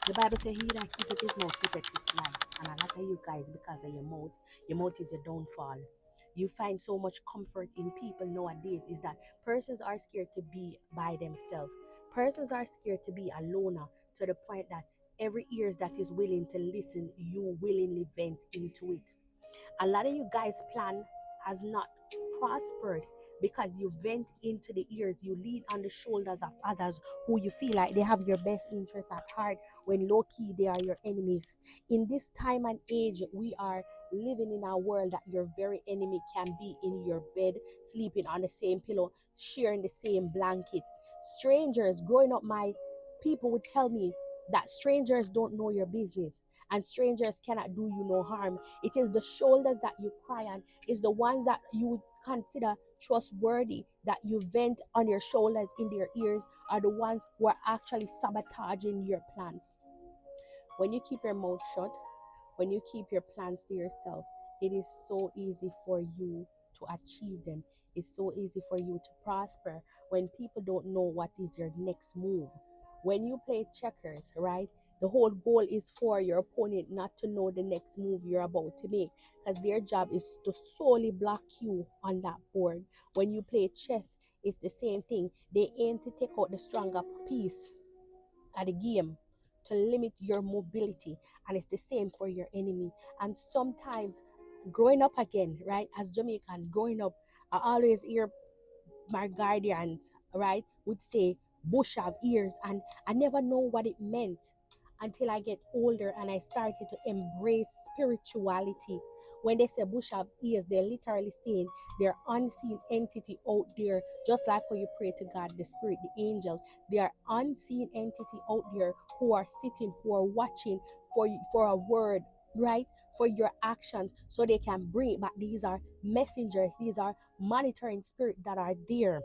The Bible says, "He that keepeth his mouth keepeth his life." And a lot of you guys, because of your mouth is your downfall. You find so much comfort in people nowadays is that persons are scared to be by themselves. Persons are scared to be a loner to the point that every ears that is willing to listen, you willingly vent into it. A lot of you guys' plan has not prospered because you vent into the ears, you lean on the shoulders of others who you feel like they have your best interests at heart when low key they are your enemies. In this time and age, we are living in a world that your very enemy can be in your bed, sleeping on the same pillow, sharing the same blanket. Strangers growing up, my people would tell me that strangers don't know your business and strangers cannot do you no harm. It is the shoulders that you cry on, is the ones that you would consider trustworthy that you vent on your shoulders in their ears are the ones who are actually sabotaging your plans. When you keep your mouth shut, when you keep your plans to yourself, it is so easy for you to achieve them. It's so easy for you to prosper when people don't know what is your next move. When you play checkers, right? The whole goal is for your opponent not to know the next move you're about to make because their job is to solely block you on that board. When you play chess, it's the same thing. They aim to take out the stronger piece at the game to limit your mobility, and it's the same for your enemy. And sometimes growing up again, right, as Jamaican growing up, I always hear my guardians, right, would say bush have ears, and I never know what it meant until I get older and I started to embrace spirituality. When they say bush have ears, they're literally saying they're unseen entity out there, just like when you pray to God, the spirit, the angels. They are unseen entity out there who are sitting, who are watching for a word, right? For your actions, so they can bring it back. These are messengers, these are monitoring spirit that are there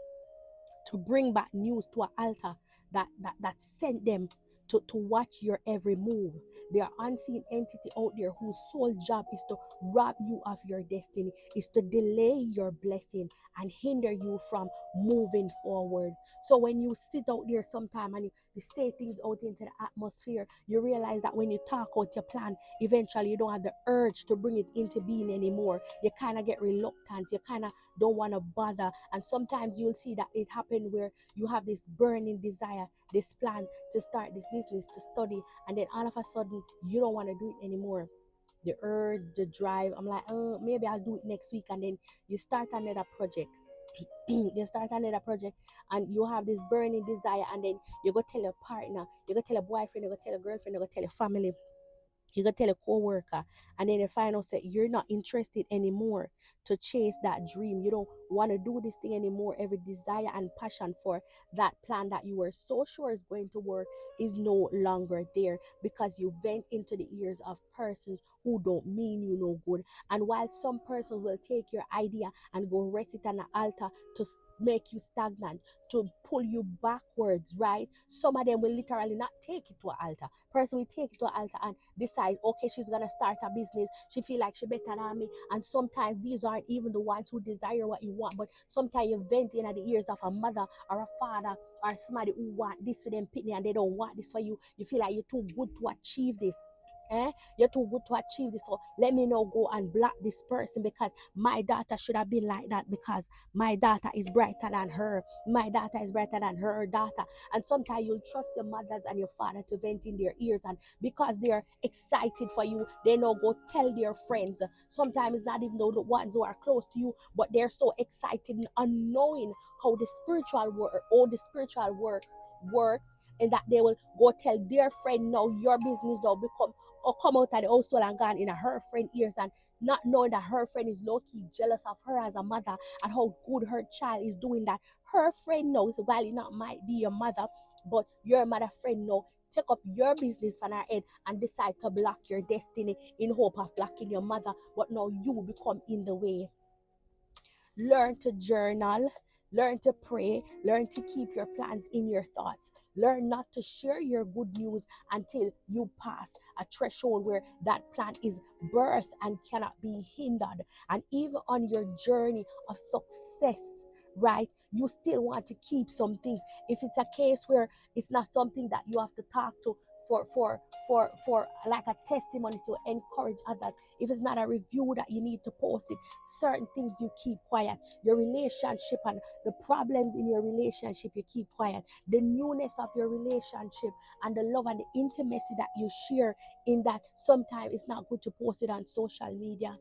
to bring back news to an altar that sent them to watch your every move. There are unseen entity out there whose sole job is to rob you of your destiny, is to delay your blessing and hinder you from moving forward. So when you sit out there sometime and you say things out into the atmosphere, you realize that when you talk out your plan, eventually you don't have the urge to bring it into being anymore. You kind of get reluctant, you kind of don't want to bother. And sometimes you'll see that it happened where you have this burning desire, this plan to start this business, to study, and then all of a sudden you don't want to do it anymore. The urge, the drive, I'm like, oh, maybe I'll do it next week. And then you start another project. You start another project and you have this burning desire, and then you go tell your partner, you go tell a boyfriend, you go tell a girlfriend, you go tell your family, you go tell a coworker, and then you find out that you're not interested anymore to chase that dream. You don't want to do this thing anymore. Every desire and passion for that plan that you were so sure is going to work is no longer there because you vent into the ears of persons who don't mean you no good. And while some persons will take your idea and go rest it on an altar to make you stagnant, to pull you backwards, right? Some of them will literally not take it to an altar. Person will take it to an altar and decide, okay, she's gonna start a business. She feel like she better than me. And sometimes these aren't even the ones who desire what you want, but sometimes you vent in at the ears of a mother or a father or somebody who want this for them pitney and they don't want this for you. You feel like you're too good to achieve this. You're too good to achieve this. So let me now go and block this person because my daughter should have been like that because my daughter is brighter than her. My daughter is brighter than her daughter. And sometimes you'll trust your mothers and your father to vent in their ears, and because they're excited for you, they now go tell their friends. Sometimes it's not even the ones who are close to you, but they're so excited and unknowing how the spiritual work works, and that they will go tell their friend, now your business now become or come out of the household and gone in her friend ears, and not knowing that her friend is low-key jealous of her as a mother and how good her child is doing, that her friend knows, while it not might be your mother, but your mother friend know, take up your business on her head and decide to block your destiny in hope of blocking your mother, but now you become in the way. Learn to journal, learn to pray, learn to keep your plans in your thoughts. Learn not to share your good news until you pass a threshold where that plan is birthed and cannot be hindered. And even on your journey of success, right, you still want to keep some things. If it's a case where it's not something that you have to talk to for like a testimony to encourage others. If it's not a review that you need to post it, certain things you keep quiet. Your relationship and the problems in your relationship, you keep quiet. The newness of your relationship and the love and the intimacy that you share in that, sometimes it's not good to post it on social media.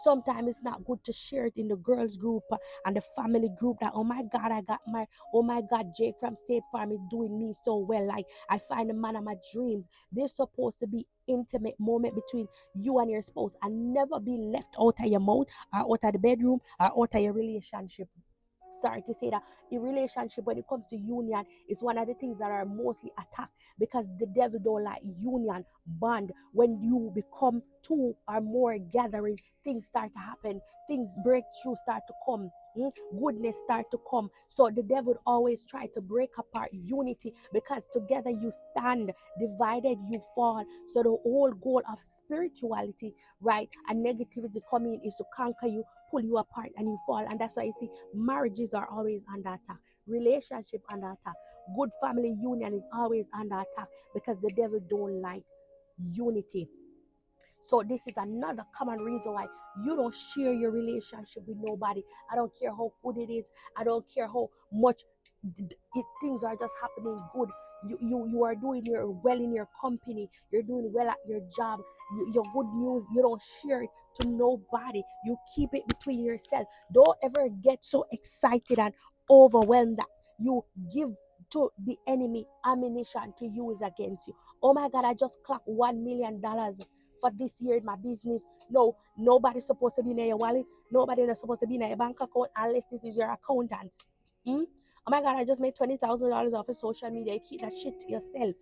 Sometimes it's not good to share it in the girls group and the family group that, oh my God, I got my, oh my God, Jake from State Farm is doing me so well, like I find the man of my dreams. There's supposed to be intimate moment between you and your spouse and never be left out of your mouth or out of the bedroom or out of your relationship. Sorry to say that, in relationship, when it comes to union, it's one of the things that are mostly attacked, because the devil don't like union bond. When you become two or more gathering, things start to happen, things breakthrough start to come. Goodness start to come. So the devil always try to break apart unity, because together you stand, divided you fall. So the whole goal of spirituality, right, and negativity coming is to conquer you, pull you apart, and you fall. And that's why you see marriages are always under attack, relationship under attack, good family union is always under attack, because the devil don't like unity. So this is another common reason why you don't share your relationship with nobody. I don't care how good it is. I don't care how much things are just happening good. You are doing your well in your company. You're doing well at your job. Your good news, you don't share it to nobody. You keep it between yourself. Don't ever get so excited and overwhelmed that you give to the enemy ammunition to use against you. Oh my God, I just clocked $1 million for this year in my business. No, nobody's supposed to be in your wallet. Nobody is supposed to be in your bank account unless this is your accountant. Hmm? Oh my God, I just made $20,000 off of social media. You keep that shit to yourself.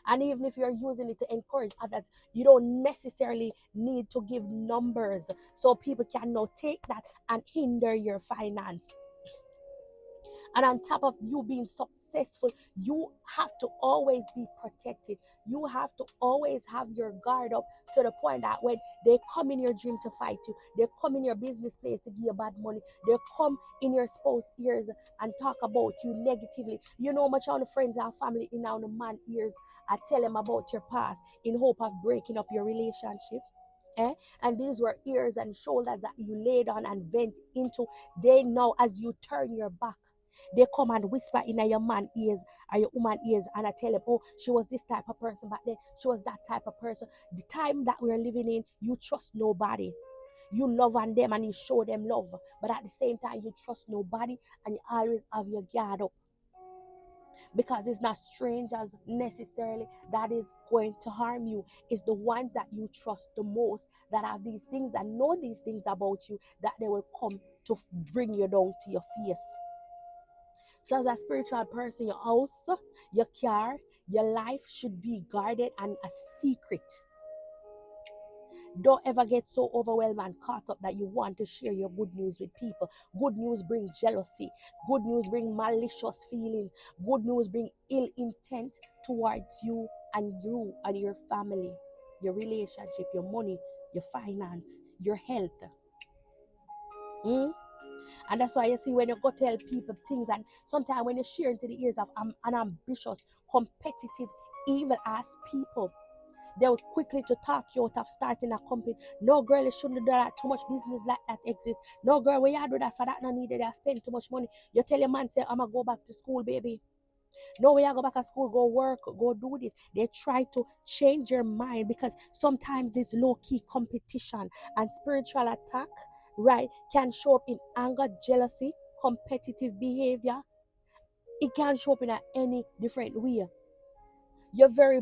And even if you're using it to encourage others, you don't necessarily need to give numbers so people can now take that and hinder your finance. And on top of you being successful, you have to always be protected. You have to always have your guard up, to the point that when they come in your dream to fight you, they come in your business place to give you bad money, they come in your spouse ears and talk about you negatively. You know how much on the friends and family in on the man ears, I tell them about your past in hope of breaking up your relationship. Eh? And these were ears and shoulders that you laid on and vent into. They know, as you turn your back, they come and whisper in your man ears or your woman ears, and I tell them, oh, she was this type of person back then, she was that type of person. The time that we're living in, you trust nobody. You love on them and you show them love, but at the same time, you trust nobody, and you always have your guard up, because it's not strangers necessarily that is going to harm you. It's the ones that you trust the most, that have these things, that know these things about you, that they will come to bring you down to your face. So, as a spiritual person, your house, your car, your life should be guarded and a secret. Don't ever get so overwhelmed and caught up that you want to share your good news with people. Good news bring jealousy. Good news bring malicious feelings. Good news bring ill intent towards you and your family, your relationship, your money, your finance, your health. Mm? And that's why you see, when you go tell people things, and sometimes when you share into the ears of an ambitious, competitive, evil ass people, they will quickly to talk you out of starting a company. No, girl, you shouldn't do that. Too much business like that exists. No, girl, when you do that for that, no needed. I spend too much money. You tell your man, say, I'm gonna go back to school, baby. No, when you go back to school, go work, go do this. They try to change your mind, because sometimes it's low key competition and spiritual attack, right? Can show up in anger, jealousy, competitive behavior. It can show up in any different way. Your very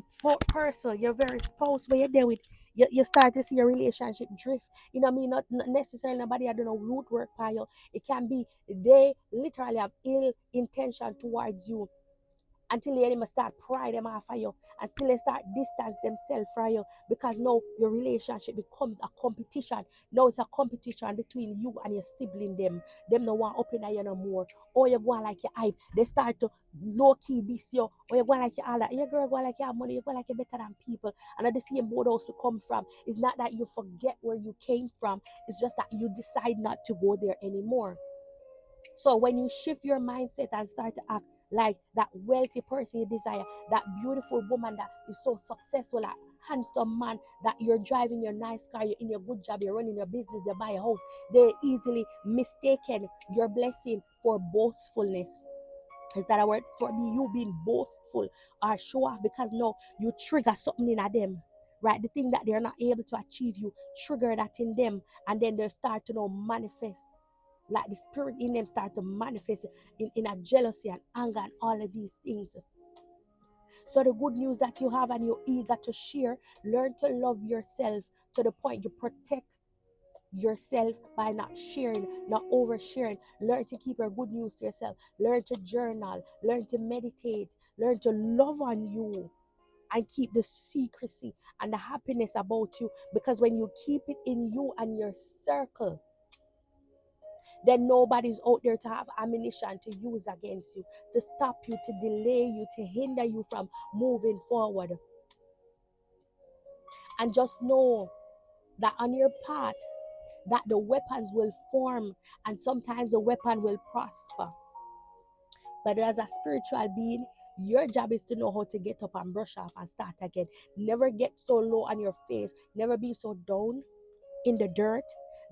person, your very spouse, where you're there with, you start to see your relationship drift. You know what I mean? Not necessarily nobody I don't know root work pile. It can be they literally have ill intention towards you, until the enemy start pry them off of you, and still they start distance themselves from you, because now your relationship becomes a competition. Now it's a competition between you and your sibling. Them no want open you no more. Or you go on like your hype, they start to low key this you, or you go on like you all that, your girl go on like you have money, you go on like you're better than people, and at the same boat house to come from. It's not that you forget where you came from, it's just that you decide not to go there anymore. So when you shift your mindset and start to act Like that wealthy person you desire, that beautiful woman that is so successful, that handsome man that you're driving your nice car, you're in your good job, you're running your business, they buy a house. They easily mistaken your blessing for boastfulness. Is that a word for me? You being boastful or show off because now you trigger something in them. Right? The thing that they're not able to achieve, you trigger that in them, and then they start to now manifest. Like the spirit in them start to manifest in a jealousy and anger and all of these things. So the good news that you have and you're eager to share, learn to love yourself to the point you protect yourself by not sharing, not oversharing. Learn to keep your good news to yourself. Learn to journal. Learn to meditate. Learn to love on you and keep the secrecy and the happiness about you. Because when you keep it in you and your circle, then nobody's out there to have ammunition to use against you, to stop you, to delay you, to hinder you from moving forward. And just know that on your path, that the weapons will form and sometimes the weapon will prosper. But as a spiritual being, your job is to know how to get up and brush off and start again. Never get so low on your face. Never be so down in the dirt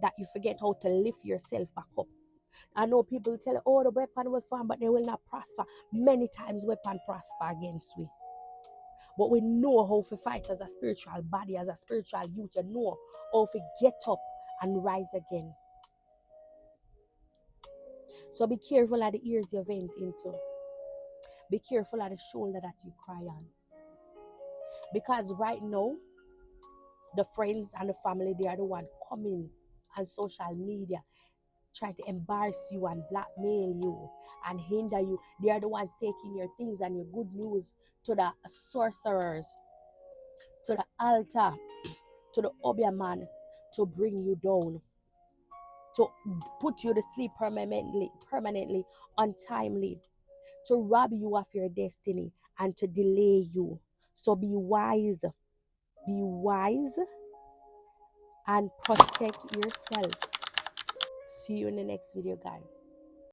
that you forget how to lift yourself back up. I know people tell you, oh, the weapon will form, but they will not prosper. Many times weapon prosper against we. But we know how to fight as a spiritual body, as a spiritual youth. You know how to get up and rise again. So be careful of the ears you vent into. Be careful of the shoulder that you cry on. Because right now, the friends and the family, they are the one coming on social media, trying to embarrass you and blackmail you and hinder you. They are the ones taking your things and your good news to the sorcerers, to the altar, to the obia man, to bring you down, to put you to sleep permanently, untimely, to rob you of your destiny and to delay you. So be wise and protect yourself. See you in the next video, guys.